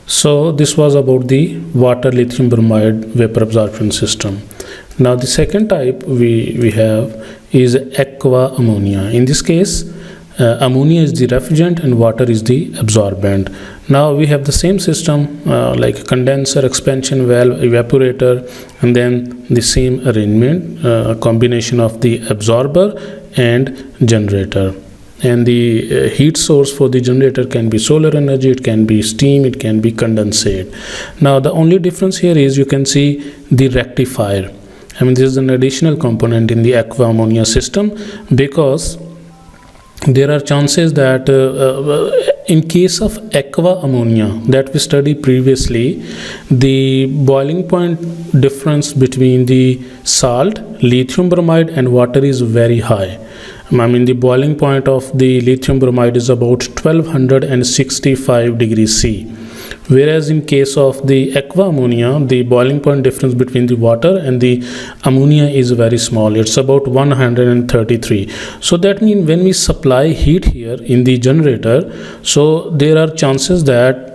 So this was about the water lithium bromide vapor absorption system. Now the second type we have is aqua ammonia. In this case, ammonia is the refrigerant and water is the absorbent. Now we have the same system like condenser, expansion valve, evaporator, and then the same arrangement, combination of the absorber and generator. And the heat source for the generator can be solar energy, it can be steam, it can be condensate. Now the only difference here is you can see the rectifier. I mean, this is an additional component in the aqua ammonia system, because there are chances that in case of aqua ammonia that we studied previously, the boiling point difference between the salt, lithium bromide and water is very high. I mean, the boiling point of the lithium bromide is about 1265 degrees C. Whereas in case of the aqua ammonia, the boiling point difference between the water and the ammonia is very small. It's about 133. So that means when we supply heat here in the generator, so there are chances that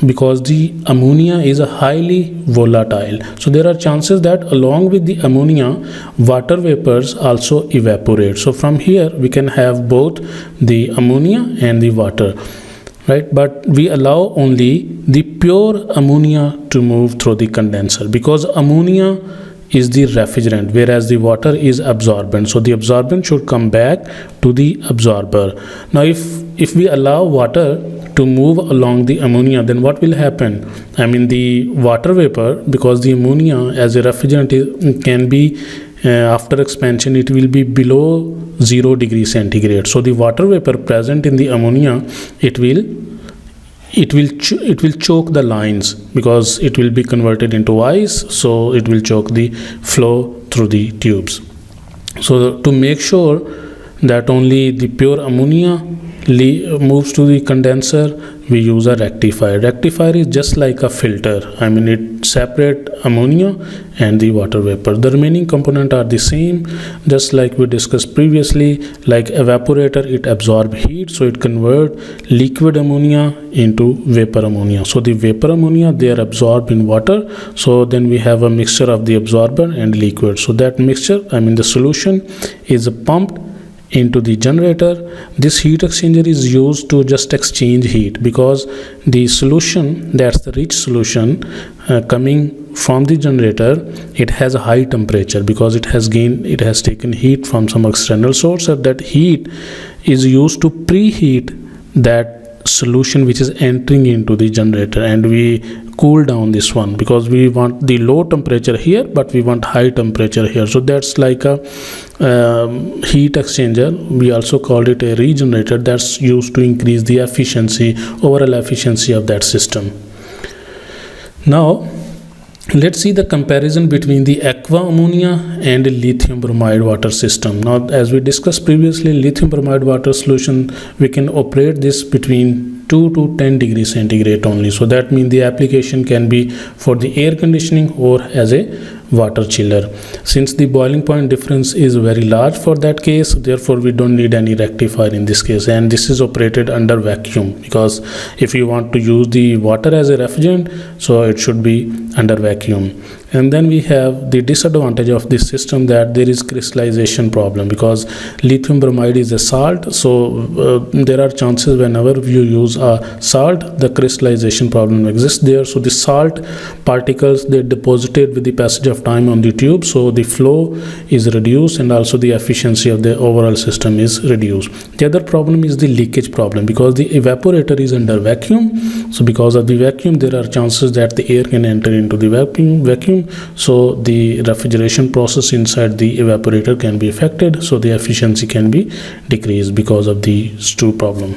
because the ammonia is a highly volatile, so there are chances that along with the ammonia, water vapors also evaporate. So from here we can have both the ammonia and the water, right? But we allow only the pure ammonia to move through the condenser, because ammonia is the refrigerant whereas the water is absorbent. So the absorbent should come back to the absorber. Now if we allow water to move along the ammonia, then what will happen? I mean, the water vapor, because the ammonia as a refrigerant can be after expansion it will be below 0 degrees centigrade. So the water vapor present in the ammonia, it will choke the lines, because it will be converted into ice, so it will choke the flow through the tubes. So to make sure that only the pure ammonia moves to the condenser, we use a rectifier. Rectifier is just like a filter. I mean, it separates ammonia and the water vapor. The remaining components are the same, just like we discussed previously. Like evaporator, it absorbs heat, so it converts liquid ammonia into vapor ammonia. So the vapor ammonia, they are absorbed in water, so then we have a mixture of the absorber and liquid. So that mixture, I mean the solution, is pumped into the generator. This heat exchanger is used to just exchange heat, because the solution, that's the rich solution coming from the generator, it has a high temperature because it has taken heat from some external source, and that heat is used to preheat that solution which is entering into the generator, and we cool down this one because we want the low temperature here but we want high temperature here. So that's like a heat exchanger. We also call it a regenerator, that's used to increase the efficiency, overall efficiency of that system. Now let's see the comparison between the aqua ammonia and lithium bromide water system. Now, as we discussed previously, lithium bromide water solution, we can operate this between 2 to 10 degrees centigrade only. So that means the application can be for the air conditioning or as a water chiller. Since the boiling point difference is very large for that case, therefore we don't need any rectifier in this case, and this is operated under vacuum, because if you want to use the water as a refrigerant, so it should be under vacuum. And then we have the disadvantage of this system, that there is crystallization problem, because lithium bromide is a salt, so there are chances whenever you use a salt, the crystallization problem exists there. So the salt particles, they deposited with the passage of time on the tube, so the flow is reduced and also the efficiency of the overall system is reduced. The other problem is the leakage problem, because the evaporator is under vacuum, so because of the vacuum there are chances that the air can enter into the vacuum, so the refrigeration process inside the evaporator can be affected, so the efficiency can be decreased because of these two problems.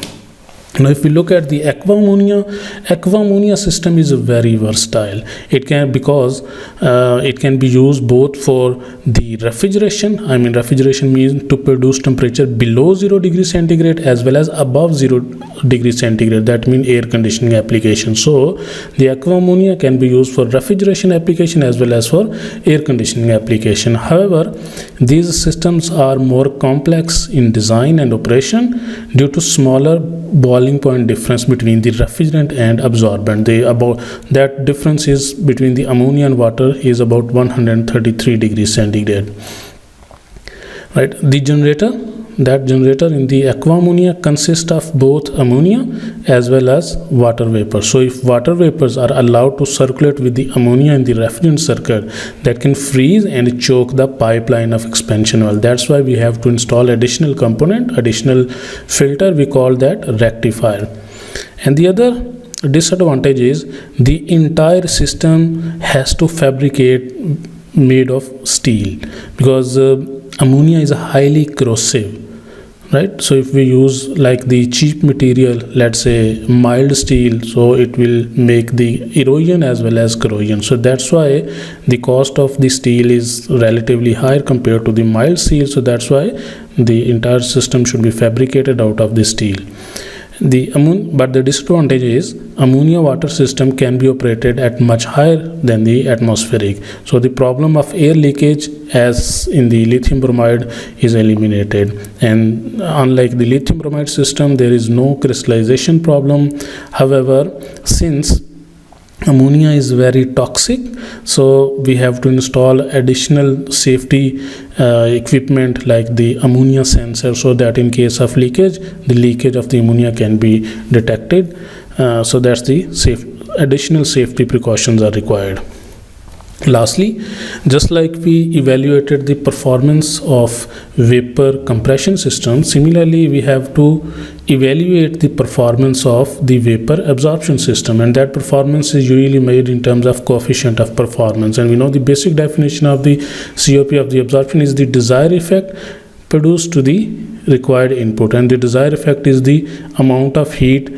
Now if we look at the aqua ammonia system is very versatile. It can, because it can be used both for the refrigeration. I mean, refrigeration means to produce temperature below 0 degrees centigrade as well as above 0 degrees centigrade. That means air conditioning application. So the aqua ammonia can be used for refrigeration application as well as for air conditioning application. However, these systems are more complex in design and operation due to smaller boiling point difference between the refrigerant and absorbent. That difference is between the ammonia and water is about 133 degrees centigrade. Right, the generator in the aqua ammonia consists of both ammonia as well as water vapor. So if water vapors are allowed to circulate with the ammonia in the refrigerant circuit, that can freeze and choke the pipeline of expansion valve. That's why we have to install additional component, additional filter, we call that rectifier. And the other disadvantage is the entire system has to fabricate made of steel, because ammonia is highly corrosive, right? So if we use like the cheap material, let's say mild steel, so it will make the erosion as well as corrosion. So that's why the cost of the steel is relatively higher compared to the mild steel. So that's why the entire system should be fabricated out of the steel. But the disadvantage is ammonia water system can be operated at much higher than the atmospheric. So the problem of air leakage as in the lithium bromide is eliminated. And unlike the lithium bromide system, there is no crystallization problem. However, since ammonia is very toxic, so we have to install additional safety equipment like the ammonia sensor, so that in case of leakage, the leakage of the ammonia can be detected. So that's the additional safety precautions are required. Lastly, just like we evaluated the performance of vapor compression system, similarly we have to evaluate the performance of the vapor absorption system, and that performance is usually made in terms of coefficient of performance. And we know the basic definition of the COP of the absorption is the desired effect produced to the required input, and the desired effect is the amount of heat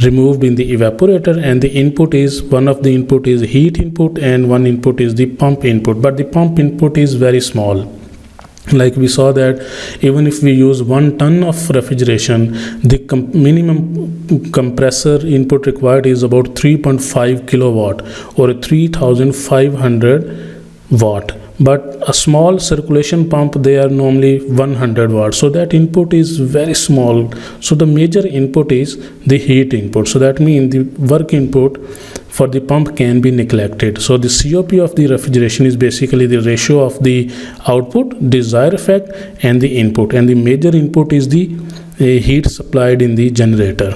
removed in the evaporator, and the input is, one of the input is heat input and one input is the pump input, but the pump input is very small. Like we saw that even if we use 1 ton of refrigeration, the minimum compressor input required is about 3.5 kilowatt or 3500 watt. But a small circulation pump, they are normally 100 watts. So that input is very small. So the major input is the heat input. So that means the work input for the pump can be neglected. So the COP of the refrigeration is basically the ratio of the output, desired effect, and the input. And the major input is the heat supplied in the generator.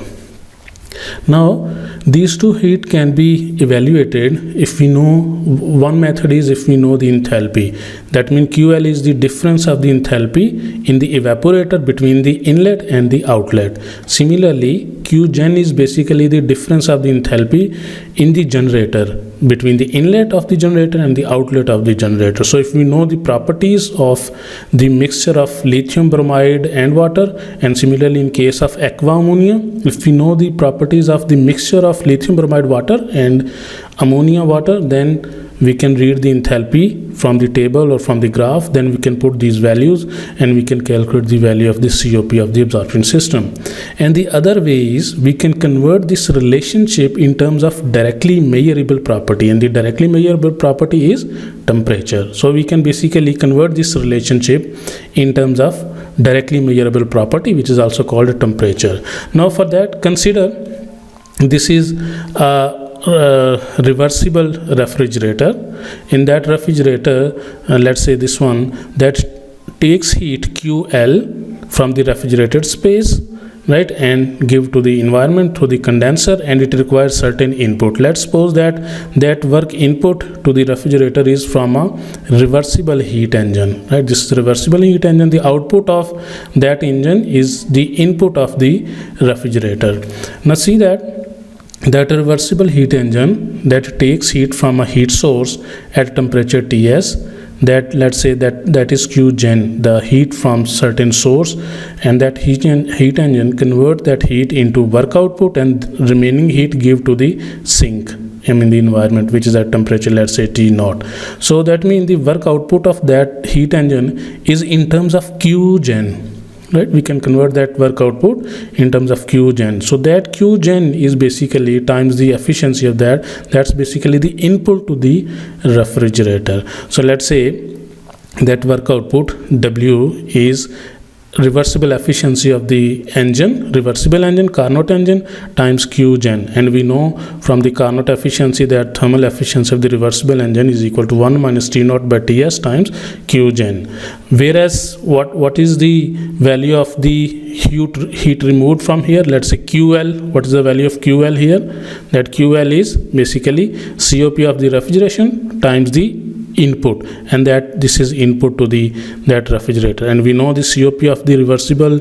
Now, these two heat can be evaluated if we know, one method is if we know the enthalpy. That means QL is the difference of the enthalpy in the evaporator between the inlet and the outlet. Similarly, Qgen is basically the difference of the enthalpy in the generator between the inlet of the generator and the outlet of the generator. So if we know the properties of the mixture of lithium bromide and water, and similarly in case of aqua ammonia, if we know the properties of the mixture of lithium bromide water and ammonia water, then we can read the enthalpy from the table or from the graph. Then we can put these values and we can calculate the value of the COP of the absorption system. And the other way is we can convert this relationship in terms of directly measurable property, and the directly measurable property is temperature. So we can basically convert this relationship in terms of directly measurable property, which is also called a temperature. Now for that, consider this is a reversible refrigerator. In that refrigerator, let's say this one, that takes heat QL from the refrigerated space, right, and give to the environment through the condenser, and it requires certain input. Let's suppose that work input to the refrigerator is from a reversible heat engine, right? This is a reversible heat engine. The output of that engine is the input of the refrigerator. Now see that reversible heat engine that takes heat from a heat source at temperature Ts, that let's say that is Qgen, the heat from certain source, and that heat engine convert that heat into work output, and remaining heat give to the sink in the environment, which is at temperature, let's say T0. So that means the work output of that heat engine is in terms of Qgen. right? We can convert that work output in terms of Q gen. So that Q gen is basically times the efficiency of that. That's basically the input to the refrigerator. So let's say that work output W is reversible efficiency of the engine, reversible engine, Carnot engine times Q gen, and we know from the Carnot efficiency that thermal efficiency of the reversible engine is equal to 1 minus T naught by Ts times Q gen. Whereas what is the value of the heat removed from here? Let's say QL. What is the value of QL here? That QL is basically COP of the refrigeration times the input, and that this is input to that refrigerator, and we know the COP of the reversible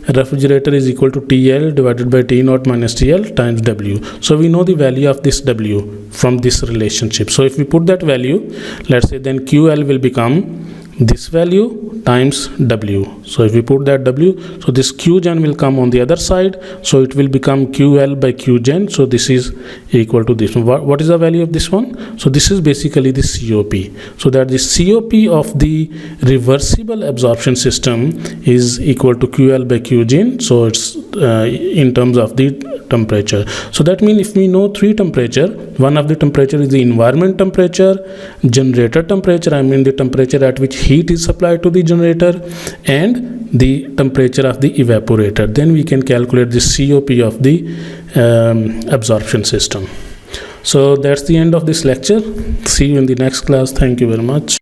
refrigerator is equal to TL divided by T naught minus TL times W. So we know the value of this W from this relationship. So if we put that value, let's say, then QL will become this value times W. So if we put that W, so this Q gen will come on the other side, so it will become QL by Q gen. So this is equal to this. What is the value of this one? So this is basically the COP. So that the COP of the reversible absorption system is equal to QL by Q gen. So it's in terms of the temperature. So that means if we know three temperature, one of the temperature is the environment temperature, generator temperature, I mean the temperature at which heat is supplied to the generator, and the temperature of the evaporator, then we can calculate the COP of the absorption system. So that's the end of this lecture. See you in the next class. Thank you very much.